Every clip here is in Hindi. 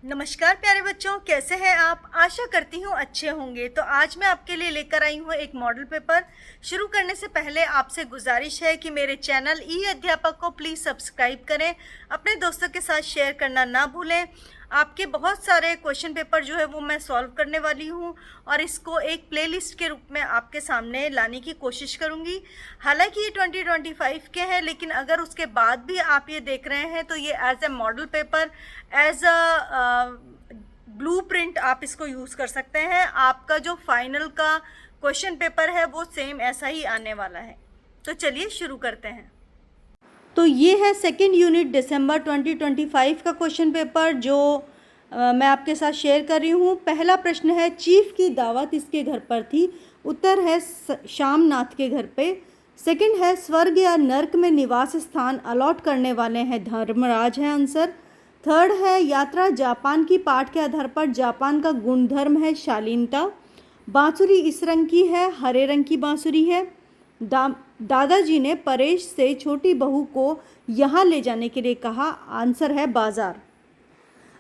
नमस्कार प्यारे बच्चों, कैसे हैं आप। आशा करती हूँ अच्छे होंगे। तो आज मैं आपके लिए लेकर आई हूँ एक मॉडल पेपर। शुरू करने से पहले आपसे गुजारिश है कि मेरे चैनल ई अध्यापक को प्लीज़ सब्सक्राइब करें, अपने दोस्तों के साथ शेयर करना ना भूलें। आपके बहुत सारे क्वेश्चन पेपर जो है वो मैं सॉल्व करने वाली हूँ और इसको एक प्लेलिस्ट के रूप में आपके सामने लाने की कोशिश करूँगी। हालांकि ये 2025 के हैं, लेकिन अगर उसके बाद भी आप ये देख रहे हैं तो ये as a model paper, as a blueprint आप इसको यूज़ कर सकते हैं। आपका जो फाइनल का क्वेश्चन पेपर है वो सेम ऐसा ही आने वाला है। तो चलिए शुरू करते हैं। तो ये है सेकेंड यूनिट दिसंबर 2025 का क्वेश्चन पेपर जो मैं आपके साथ शेयर कर रही हूँ। पहला प्रश्न है, चीफ की दावत इसके घर पर थी। उत्तर है श्यामनाथ के घर पे। सेकंड है, स्वर्ग या नर्क में निवास स्थान अलॉट करने वाले हैं धर्मराज है आंसर। थर्ड है, यात्रा जापान की पाठ के आधार पर जापान का गुणधर्म है शालीनता। बांसुरी इस रंग की है, हरे रंग की बांसुरी है। दादाजी ने परेश से छोटी बहू को यहाँ ले जाने के लिए कहा। आंसर है बाजार।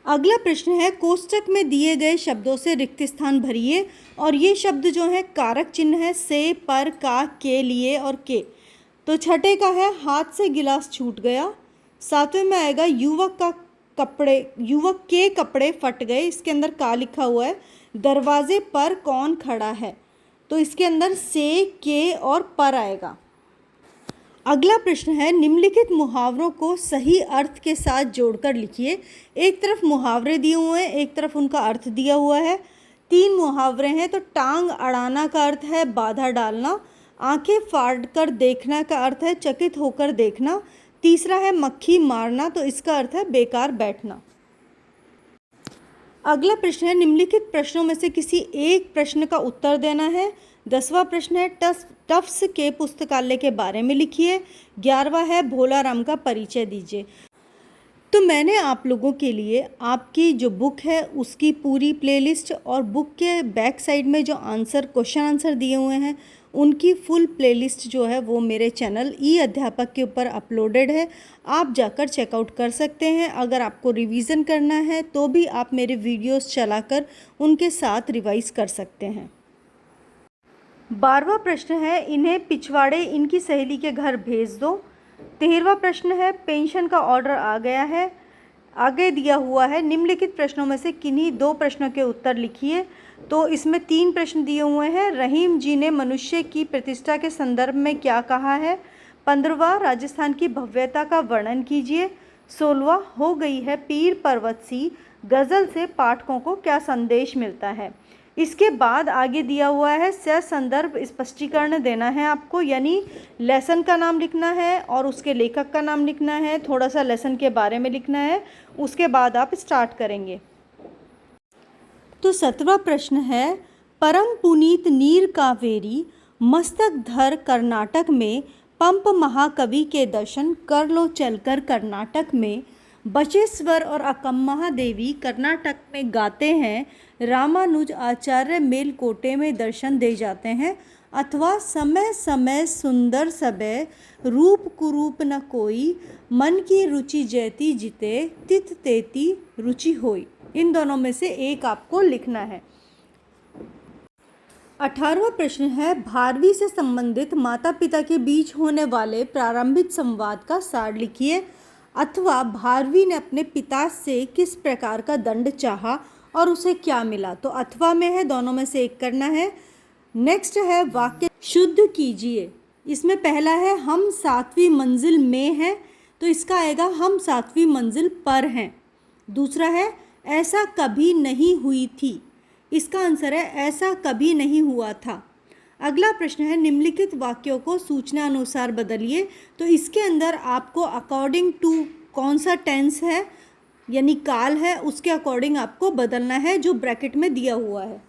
अगला प्रश्न है, कोष्टक में दिए गए शब्दों से रिक्त स्थान भरिए। और ये शब्द जो है कारक चिन्ह है, से, पर, का, के लिए और के। तो छठे का है, हाथ से गिलास छूट गया। सातवें में आएगा, युवक के कपड़े फट गए। इसके अंदर का लिखा हुआ है। दरवाजे पर कौन खड़ा है, तो इसके अंदर से, के और पर आएगा। अगला प्रश्न है, निम्नलिखित मुहावरों को सही अर्थ के साथ जोड़कर लिखिए। एक तरफ मुहावरे दिए हुए हैं, एक तरफ उनका अर्थ दिया हुआ है। 3 मुहावरे हैं। तो टांग अड़ाना का अर्थ है बाधा डालना। आंखें फाड़ कर देखना का अर्थ है चकित होकर देखना। तीसरा है मक्खी मारना, तो इसका अर्थ है बेकार बैठना। अगला प्रश्न है, निम्नलिखित प्रश्नों में से किसी एक प्रश्न का उत्तर देना है। 10वां प्रश्न है, टफ्स के पुस्तकालय के बारे में लिखिए। 11वां है, भोला राम का परिचय दीजिए। तो मैंने आप लोगों के लिए आपकी जो बुक है उसकी पूरी प्लेलिस्ट और बुक के बैक साइड में जो क्वेश्चन आंसर दिए हुए हैं उनकी फुल प्लेलिस्ट जो है वो मेरे चैनल ई अध्यापक के ऊपर अपलोडेड है। आप जाकर चेकआउट कर सकते हैं। अगर आपको रिवीजन करना है तो भी आप मेरे वीडियोस चलाकर उनके साथ रिवाइज कर सकते हैं। 12वां प्रश्न है, इन्हें पिछवाड़े इनकी सहेली के घर भेज दो। 13वां प्रश्न है, पेंशन का ऑर्डर आ गया है, आगे दिया हुआ है। निम्नलिखित प्रश्नों में से किन्हीं 2 प्रश्नों के उत्तर लिखिए। तो इसमें 3 प्रश्न दिए हुए हैं। रहीम जी ने मनुष्य की प्रतिष्ठा के संदर्भ में क्या कहा है। 15वां, राजस्थान की भव्यता का वर्णन कीजिए। 16वां, हो गई है पीर पर्वत सी गज़ल से पाठकों को क्या संदेश मिलता है। इसके बाद आगे दिया हुआ है संदर्भ स्पष्टीकरण देना है आपको, यानी लेसन का नाम लिखना है और उसके लेखक का नाम लिखना है, थोड़ा सा लेसन के बारे में लिखना है। उसके बाद आप स्टार्ट करेंगे। तो 17वां प्रश्न है, परम पुनीत नीर कावेरी मस्तक धर कर्नाटक में पंप महाकवि के दर्शन कर लो चलकर कर्नाटक में। बचेश्वर और अकम्महा देवी कर्नाटक में गाते हैं। रामानुज आचार्य मेलकोटे में दर्शन दे जाते हैं। अथवा समय समय सुंदर सबे रूप कुरूप न कोई मन की रुचि जैती जिते तित तेती रुचि होई। इन दोनों में से एक आपको लिखना है। 18वां प्रश्न है, भारवी से संबंधित माता पिता के बीच होने वाले प्रारंभिक संवाद का सार लिखिए। अथवा भारवी ने अपने पिता से किस प्रकार का दंड चाहा और उसे क्या मिला। तो अथवा में है, दोनों में से एक करना है। नेक्स्ट है, वाक्य शुद्ध कीजिए। इसमें पहला है, हम 7वीं मंजिल में हैं, तो इसका आएगा हम 7वीं मंजिल पर हैं। दूसरा है, ऐसा कभी नहीं हुई थी, इसका आंसर है ऐसा कभी नहीं हुआ था। अगला प्रश्न है, निम्नलिखित वाक्यों को सूचना अनुसार बदलिए। तो इसके अंदर आपको अकॉर्डिंग टू कौन सा टेंस है यानी काल है उसके अकॉर्डिंग आपको बदलना है जो ब्रैकेट में दिया हुआ है।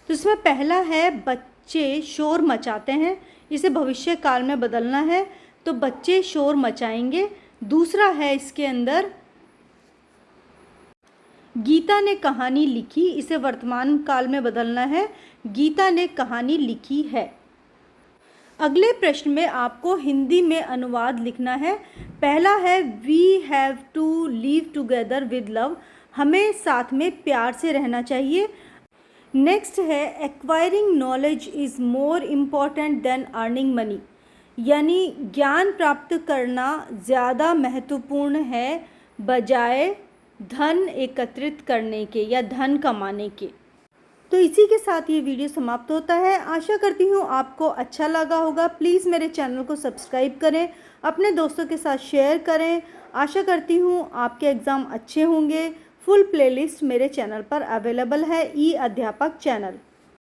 तो इसमें पहला है, बच्चे शोर मचाते हैं, इसे भविष्य काल में बदलना है, तो बच्चे शोर मचाएंगे। दूसरा है इसके अंदर, गीता ने कहानी लिखी, इसे वर्तमान काल में बदलना है, गीता ने कहानी लिखी है। अगले प्रश्न में आपको हिंदी में अनुवाद लिखना है। पहला है, we have to live together with love. हमें साथ में प्यार से रहना चाहिए। नेक्स्ट है acquiring knowledge is more important than earning money, यानी ज्ञान प्राप्त करना ज़्यादा महत्वपूर्ण है बजाय धन एकत्रित करने के या धन कमाने के। तो इसी के साथ ये वीडियो समाप्त होता है। आशा करती हूँ आपको अच्छा लगा होगा। प्लीज़ मेरे चैनल को सब्सक्राइब करें, अपने दोस्तों के साथ शेयर करें। आशा करती हूँ आपके एग्ज़ाम अच्छे होंगे। फुल प्लेलिस्ट मेरे चैनल पर अवेलेबल है, ई अध्यापक चैनल।